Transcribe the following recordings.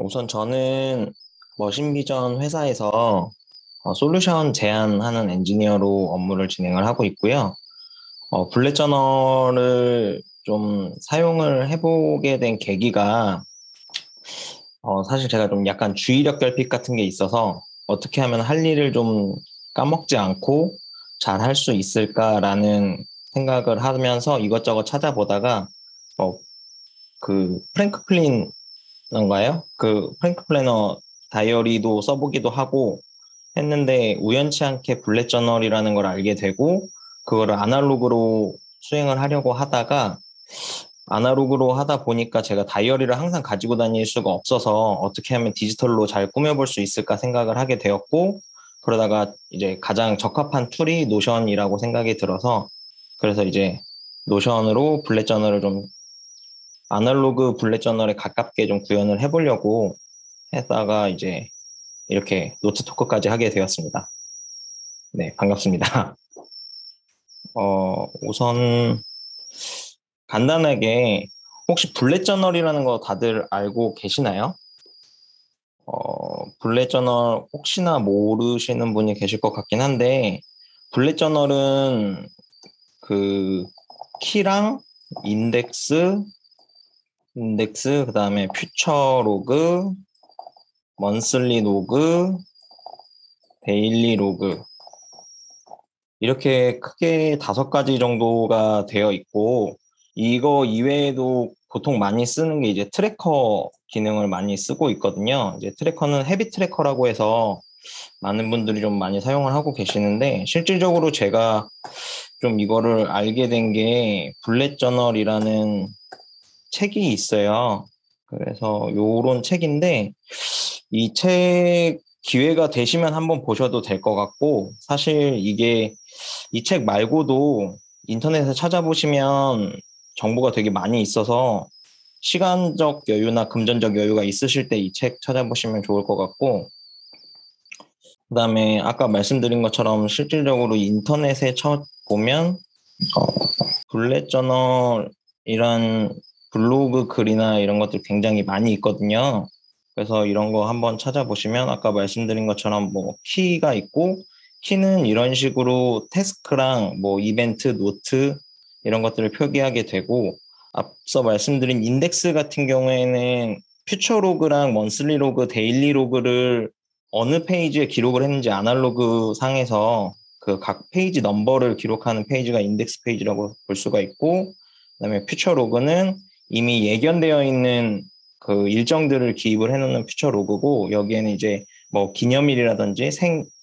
우선 저는 머신비전 회사에서 솔루션 제안하는 엔지니어로 업무를 진행을 하고 있고요. 블랙 저널을 좀 사용을 해보게 된 계기가 사실 제가 좀 약간 주의력 결핍 같은 게 있어서 어떻게 하면 할 일을 좀 까먹지 않고 잘 할 수 있을까라는 생각을 하면서 이것저것 찾아보다가 어, 그 프랭크 플린인가요? 그 프랭크 플래너 다이어리도 써보기도 하고 했는데 우연치 않게 블랙 저널이라는 걸 알게 되고 그거를 아날로그로 수행을 하려고 하다가 아날로그로 하다 보니까 제가 다이어리를 항상 가지고 다닐 수가 없어서 어떻게 하면 디지털로 잘 꾸며볼 수 있을까 생각을 하게 되었고 그러다가 이제 가장 적합한 툴이 노션이라고 생각이 들어서 그래서 이제 노션으로 블랙 저널을 좀 아날로그 블랙 저널에 가깝게 좀 구현을 해보려고 했다가 이제 이렇게 노트 토크까지 하게 되었습니다. 네, 반갑습니다. 우선 간단하게 혹시 블랙 저널이라는 거 다들 알고 계시나요? 블랙 저널 혹시나 모르시는 분이 계실 것 같긴 한데 블랙 저널은 그 키랑 인덱스, 그다음에 퓨처 로그, 먼슬리 로그, 데일리 로그 이렇게 크게 5가지 정도가 되어 있고, 이거 이외에도 보통 많이 쓰는 게 이제 트래커 기능을 많이 쓰고 있거든요. 이제 트래커는 헤비 트래커라고 해서 많은 분들이 좀 많이 사용을 하고 계시는데, 실질적으로 제가 좀 이거를 알게 된 게 블랙 저널이라는 책이 있어요. 그래서 요런 책인데, 이 책 기회가 되시면 한번 보셔도 될 것 같고, 사실 이게 이 책 말고도 인터넷에 찾아보시면 정보가 되게 많이 있어서 시간적 여유나 금전적 여유가 있으실 때 이 책 찾아보시면 좋을 것 같고, 그다음에 아까 말씀드린 것처럼 실질적으로 인터넷에 쳐보면 어, 블랙 저널이란 블로그 글이나 이런 것들 굉장히 많이 있거든요. 그래서 이런 거 한번 찾아보시면 아까 말씀드린 것처럼 뭐 키가 있고 키는 이런 식으로 태스크랑 뭐 이벤트, 노트 이런 것들을 표기하게 되고 앞서 말씀드린 인덱스 같은 경우에는 퓨처 로그랑 먼슬리 로그, 데일리 로그를 어느 페이지에 기록을 했는지 아날로그 상에서 그 각 페이지 넘버를 기록하는 페이지가 인덱스 페이지라고 볼 수가 있고, 그다음에 퓨처 로그는 이미 예견되어 있는 그 일정들을 기입을 해놓는 퓨처 로그고, 여기에는 이제 뭐 기념일이라든지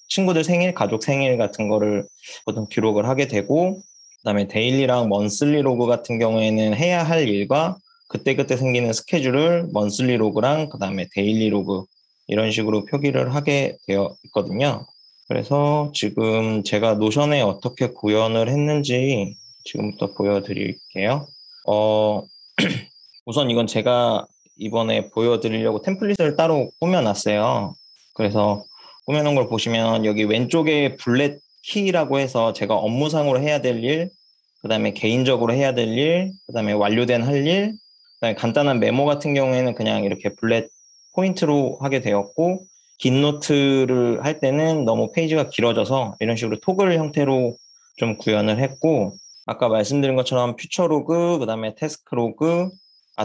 친구들 생일, 가족 생일 같은 거를 보통 기록을 하게 되고, 그다음에 데일리랑 먼슬리 로그 같은 경우에는 해야 할 일과 그때그때 생기는 스케줄을 먼슬리 로그랑 그다음에 데일리 로그 이런 식으로 표기를 하게 되어 있거든요. 그래서 지금 제가 노션에 어떻게 구현을 했는지 지금부터 보여드릴게요. 어, 우선 이건 제가 이번에 보여드리려고 템플릿을 따로 꾸며놨어요. 그래서 꾸며놓은 걸 보시면 여기 왼쪽에 블렛 키라고 해서 제가 업무상으로 해야 될 일, 그 다음에 개인적으로 해야 될 일, 그 다음에 완료된 할 일, 그 다음에 간단한 메모 같은 경우에는 그냥 이렇게 블렛 포인트로 하게 되었고, 긴 노트를 할 때는 너무 페이지가 길어져서 이런 식으로 토글 형태로 좀 구현을 했고, 아까 말씀드린 것처럼 퓨처 로그, 그 다음에 태스크 로그,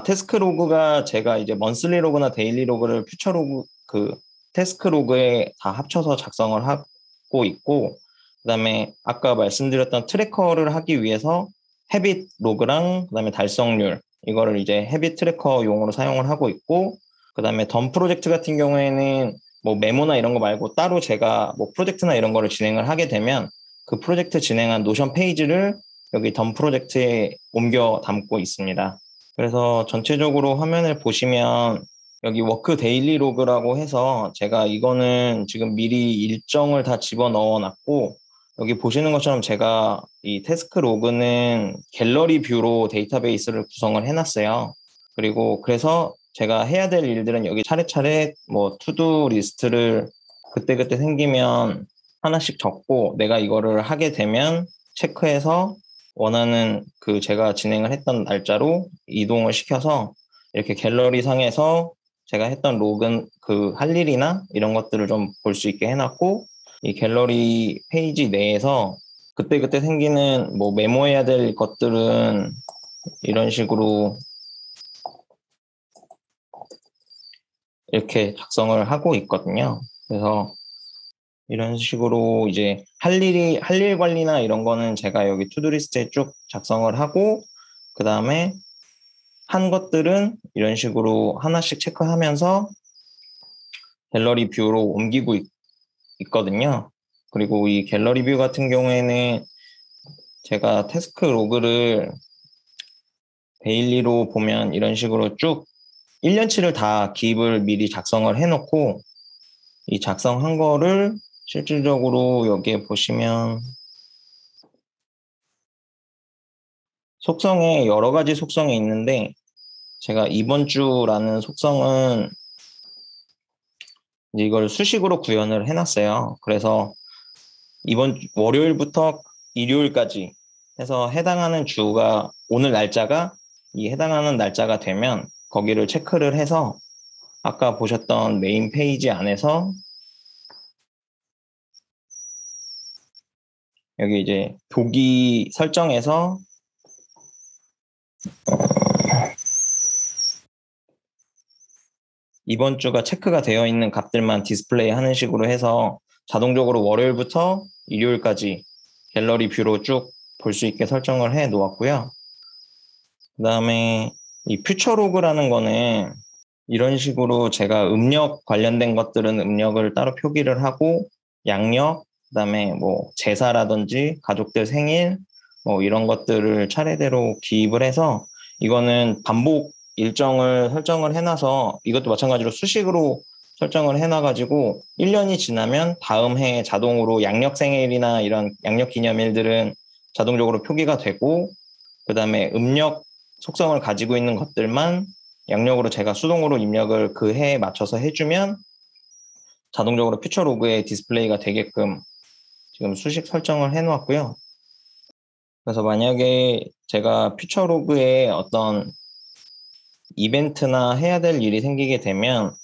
태스크 로그가 제가 이제 먼슬리 로그나 데일리 로그를 퓨처 로그, 태스크 로그에 다 합쳐서 작성을 하고 있고, 그다음에 아까 말씀드렸던 트래커를 하기 위해서 헤빗 로그랑 그다음에 달성률 이거를 이제 헤빗 트래커 용으로 사용을 하고 있고, 그다음에 덤 프로젝트 같은 경우에는 뭐 메모나 이런 거 말고 따로 제가 뭐 프로젝트나 이런 거를 진행을 하게 되면 그 프로젝트 진행한 노션 페이지를 여기 덤 프로젝트에 옮겨 담고 있습니다. 그래서 전체적으로 화면을 보시면 여기 워크 데일리 로그라고 해서 제가 이거는 지금 미리 일정을 다 집어넣어 놨고, 여기 보시는 것처럼 제가 이 태스크 로그는 갤러리 뷰로 데이터베이스를 구성을 해놨어요. 그리고 그래서 제가 해야 될 일들은 여기 차례차례 뭐 투두 리스트를 그때그때 생기면 하나씩 적고, 내가 이거를 하게 되면 체크해서 원하는 제가 진행을 했던 날짜로 이동을 시켜서 이렇게 갤러리 상에서 제가 했던 로그는 그 할 일이나 이런 것들을 좀 볼 수 있게 해놨고, 이 갤러리 페이지 내에서 그때그때 생기는 뭐 메모해야 될 것들은 이런 식으로 이렇게 작성을 하고 있거든요. 그래서 이런 식으로 이제 할 일 관리나 이런 거는 제가 여기 투두리스트에 쭉 작성을 하고, 그 다음에 한 것들은 이런 식으로 하나씩 체크하면서 갤러리 뷰로 옮기고 있거든요. 그리고 이 갤러리 뷰 같은 경우에는 제가 태스크 로그를 데일리로 보면 이런 식으로 쭉 1년치를 다 기입을 미리 작성을 해놓고, 이 작성한 거를 실질적으로 여기에 보시면 속성에 여러 가지 속성이 있는데, 제가 이번 주라는 속성은 이걸 수식으로 구현을 해놨어요. 그래서 이번 월요일부터 일요일까지 해서 해당하는 주가 오늘 날짜가 이 해당하는 날짜가 되면 거기를 체크를 해서 아까 보셨던 메인 페이지 안에서 여기 이제 보기 설정에서 이번 주가 체크가 되어 있는 값들만 디스플레이 하는 식으로 해서 자동적으로 월요일부터 일요일까지 갤러리 뷰로 쭉 볼 수 있게 설정을 해 놓았고요. 그 다음에 이 퓨처 로그라는 거는 이런 식으로 제가 음력 관련된 것들은 음력을 따로 표기를 하고, 양력, 그 다음에 뭐 제사라든지 가족들 생일, 뭐 이런 것들을 차례대로 기입을 해서 이거는 반복 일정을 설정을 해놔서 이것도 마찬가지로 수식으로 설정을 해놔가지고 1년이 지나면 다음 해에 자동으로 양력 생일이나 이런 양력 기념일들은 자동적으로 표기가 되고, 그 다음에 음력 속성을 가지고 있는 것들만 양력으로 제가 수동으로 입력을 그 해에 맞춰서 해주면 자동적으로 퓨처 로그에 디스플레이가 되게끔 지금 수식 설정을 해놓았고요. 그래서 만약에 제가 퓨처 로그에 어떤 이벤트나 해야 될 일이 생기게 되면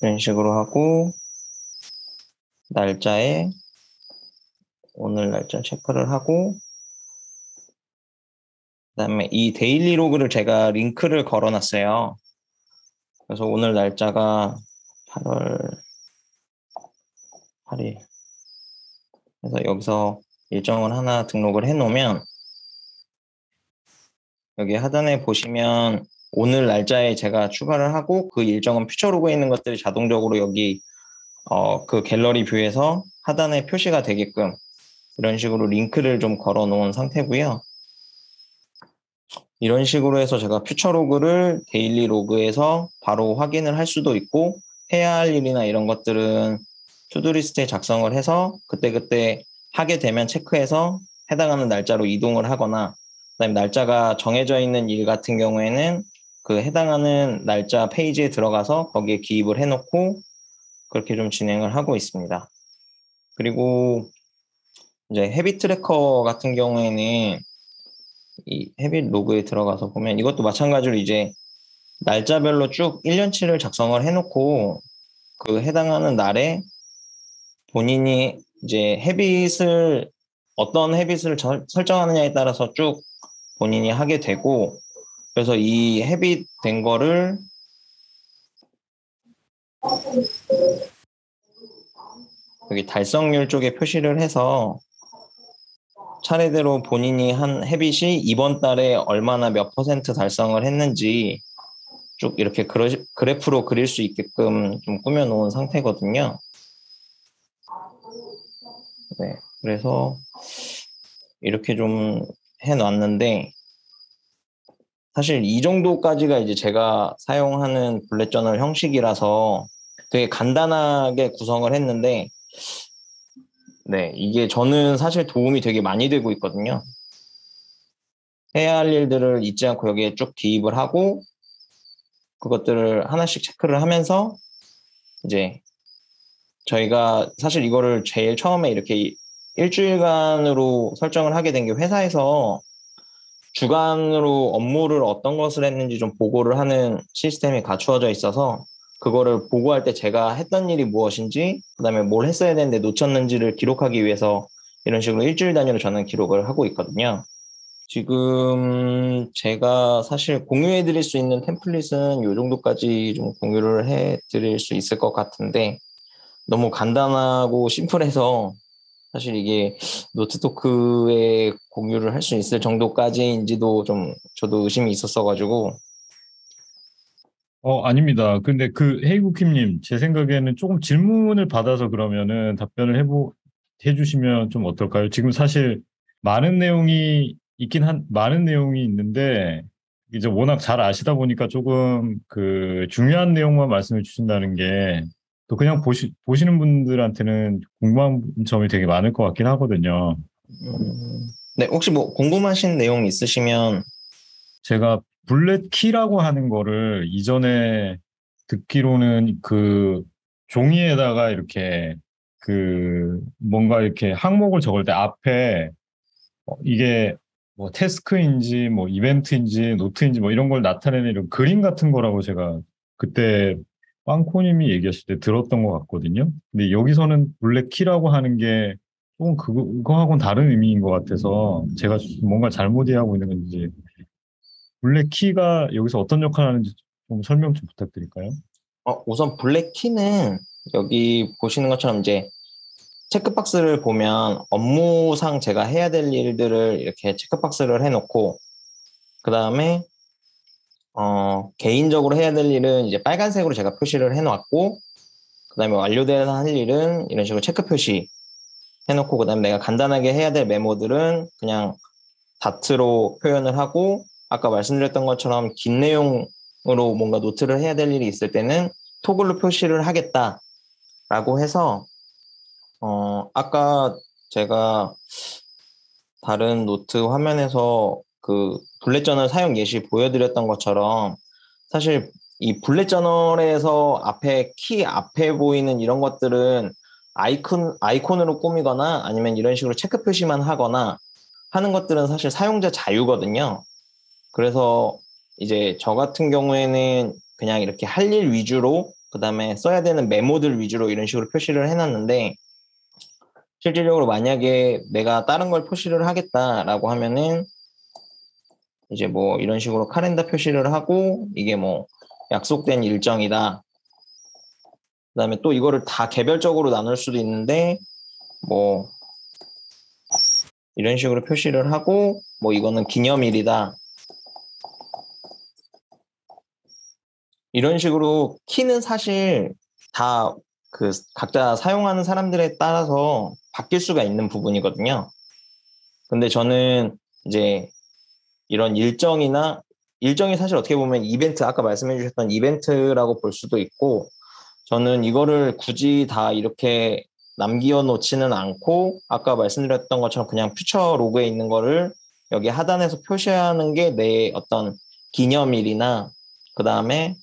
이런 식으로 하고, 날짜에 오늘 날짜 체크를 하고, 그다음에 이 데일리 로그를 제가 링크를 걸어놨어요. 그래서 오늘 날짜가 8월 8일. 그래서 여기서 일정을 하나 등록을 해놓으면 여기 하단에 보시면 오늘 날짜에 제가 추가를 하고 그 일정은 퓨처 로그에 있는 것들이 자동적으로 여기 그 갤러리 뷰에서 하단에 표시가 되게끔 이런 식으로 링크를 좀 걸어 놓은 상태고요. 이런 식으로 해서 제가 퓨처 로그를 데일리 로그에서 바로 확인을 할 수도 있고, 해야 할 일이나 이런 것들은 투두리스트에 작성을 해서 그때그때 하게 되면 체크해서 해당하는 날짜로 이동을 하거나, 그다음에 날짜가 정해져 있는 일 같은 경우에는 그 해당하는 날짜 페이지에 들어가서 거기에 기입을 해놓고 그렇게 좀 진행을 하고 있습니다. 그리고 이제 헤비 트래커 같은 경우에는 이 헤비 로그에 들어가서 보면 이것도 마찬가지로 이제 날짜별로 쭉 1년치를 작성을 해놓고 그 해당하는 날에 본인이 이제 헤빗을 어떤 헤빗을 설정하느냐에 따라서 쭉 본인이 하게 되고, 그래서 이 헤빗 된 거를 여기 달성률 쪽에 표시를 해서 차례대로 본인이 한 헤빗이 이번 달에 얼마나 몇 퍼센트 달성을 했는지 쭉 이렇게 그래프로 그릴 수 있게끔 좀 꾸며놓은 상태거든요. 네, 그래서 이렇게 좀 해놨는데, 사실 이 정도까지가 이제 제가 사용하는 블렛 저널 형식이라서 되게 간단하게 구성을 했는데, 네, 이게 저는 사실 도움이 되게 많이 되고 있거든요. 해야 할 일들을 잊지 않고 여기에 쭉 기입을 하고, 그것들을 하나씩 체크를 하면서 이제 저희가 사실 이거를 제일 처음에 이렇게 일주일간으로 설정을 하게 된 게 회사에서 주간으로 업무를 어떤 것을 했는지 좀 보고를 하는 시스템이 갖추어져 있어서 그거를 보고할 때 제가 했던 일이 무엇인지, 그다음에 뭘 했어야 되는데 놓쳤는지를 기록하기 위해서 이런 식으로 일주일 단위로 저는 기록을 하고 있거든요. 지금 제가 사실 공유해 드릴 수 있는 템플릿은 이 정도까지 좀 공유를 해 드릴 수 있을 것 같은데, 너무 간단하고 심플해서 사실 이게 노트토크에 공유를 할 수 있을 정도까지인지도 좀 저도 의심이 있었어가지고. 아닙니다. 근데 헤이구킴님, 제 생각에는 조금 질문을 받아서 그러면은 해주시면 좀 어떨까요? 지금 사실 많은 내용이 있는데, 이제 워낙 잘 아시다 보니까 조금 중요한 내용만 말씀해 주신다는 게, 또 그냥 보시는 분들한테는 궁금한 점이 되게 많을 것 같긴 하거든요. 네, 혹시 뭐 궁금하신 내용 있으시면. 제가 블렛키라고 하는 거를 이전에 듣기로는 종이에다가 이렇게 뭔가 이렇게 항목을 적을 때 앞에 이게 뭐 태스크인지 뭐 이벤트인지 노트인지 뭐 이런 걸 나타내는 이런 그림 같은 거라고 제가 그때 빵코님이 얘기하실 때 들었던 것 같거든요. 근데 여기서는 블랙키라고 하는 게 조금 그거하고는 다른 의미인 것 같아서 제가 뭔가 잘못 이해하고 있는 건지 블랙키가 여기서 어떤 역할을 하는지 좀 설명 좀 부탁드릴까요? 우선 블랙키는 여기 보시는 것처럼 이제 체크박스를 보면 업무상 제가 해야 될 일들을 이렇게 체크박스를 해놓고, 그 다음에 개인적으로 해야 될 일은 이제 빨간색으로 제가 표시를 해놓았고, 그 다음에 완료된 할 일은 이런 식으로 체크 표시 해놓고, 그 다음에 내가 간단하게 해야 될 메모들은 그냥 다트로 표현을 하고, 아까 말씀드렸던 것처럼 긴 내용으로 뭔가 노트를 해야 될 일이 있을 때는 토글로 표시를 하겠다라고 해서, 아까 제가 다른 노트 화면에서 그 블렛 저널 사용 예시 보여드렸던 것처럼, 사실 이 블렛 저널에서 앞에 키 앞에 보이는 이런 것들은 아이콘으로 꾸미거나 아니면 이런 식으로 체크 표시만 하거나 하는 것들은 사실 사용자 자유거든요. 그래서 이제 저 같은 경우에는 그냥 이렇게 할 일 위주로, 그 다음에 써야 되는 메모들 위주로 이런 식으로 표시를 해놨는데, 실질적으로 만약에 내가 다른 걸 표시를 하겠다라고 하면은 이제 뭐 이런 식으로 카렌더 표시를 하고, 이게 뭐 약속된 일정이다. 그다음에 또 이거를 다 개별적으로 나눌 수도 있는데, 뭐 이런 식으로 표시를 하고, 뭐 이거는 기념일이다. 이런 식으로 키는 사실 다 그 각자 사용하는 사람들에 따라서 바뀔 수가 있는 부분이거든요. 근데 저는 이제 이런 일정이 사실 어떻게 보면 이벤트, 아까 말씀해 주셨던 이벤트라고 볼 수도 있고, 저는 이거를 굳이 다 이렇게 남겨 놓지는 않고, 아까 말씀드렸던 것처럼 그냥 퓨처 로그에 있는 거를 여기 하단에서 표시하는 게 내 어떤 기념일이나, 그 다음에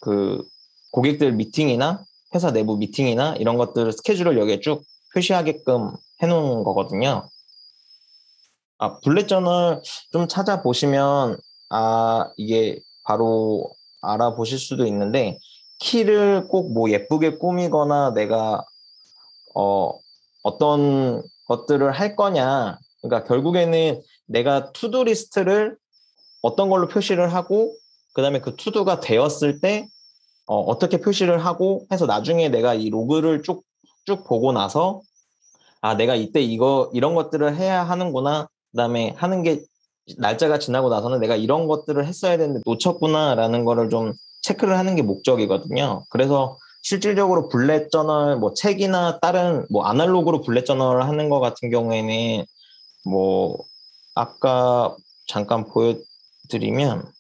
그 고객들 미팅이나 회사 내부 미팅이나 이런 것들 스케줄을 여기에 쭉 표시하게끔 해놓은 거거든요. 블렛 저널 좀 찾아보시면, 이게 바로 알아보실 수도 있는데, 키를 꼭 뭐 예쁘게 꾸미거나 내가, 어, 어떤 것들을 할 거냐. 그러니까 결국에는 내가 투두 리스트를 어떤 걸로 표시를 하고, 그 다음에 그 투두가 되었을 때, 어떻게 표시를 하고 해서 나중에 내가 이 로그를 쭉 보고 나서, 내가 이때 이런 것들을 해야 하는구나. 그다음에 하는 게 날짜가 지나고 나서는 내가 이런 것들을 했어야 되는데 놓쳤구나라는 거를 좀 체크를 하는 게 목적이거든요. 그래서 실질적으로 블렛 저널, 뭐 책이나 다른 뭐 아날로그로 블렛 저널 하는 거 같은 경우에는, 뭐 아까 잠깐 보여드리면,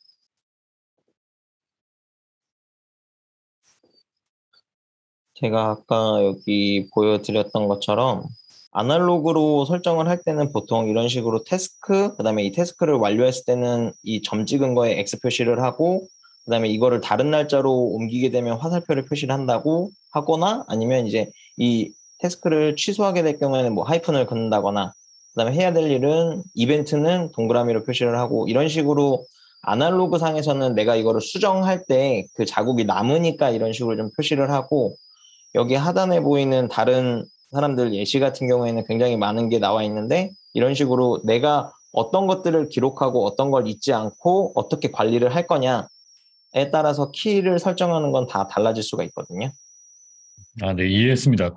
제가 아까 여기 보여드렸던 것처럼 아날로그로 설정을 할 때는 보통 이런 식으로 태스크, 그다음에 이 태스크를 완료했을 때는 이 점 찍은 거에 X 표시를 하고, 그다음에 이거를 다른 날짜로 옮기게 되면 화살표를 표시를 한다고 하거나, 아니면 이제 이 태스크를 취소하게 될 경우에는 뭐 하이픈을 긋는다거나, 그다음에 해야 될 일은 이벤트는 동그라미로 표시를 하고 이런 식으로 아날로그 상에서는 내가 이거를 수정할 때 그 자국이 남으니까 이런 식으로 좀 표시를 하고 여기 하단에 보이는 다른 사람들 예시 같은 경우에는 굉장히 많은 게 나와 있는데 이런 식으로 내가 어떤 것들을 기록하고 어떤 걸 잊지 않고 어떻게 관리를 할 거냐에 따라서 키를 설정하는 건 다 달라질 수가 있거든요. 아, 네, 이해했습니다.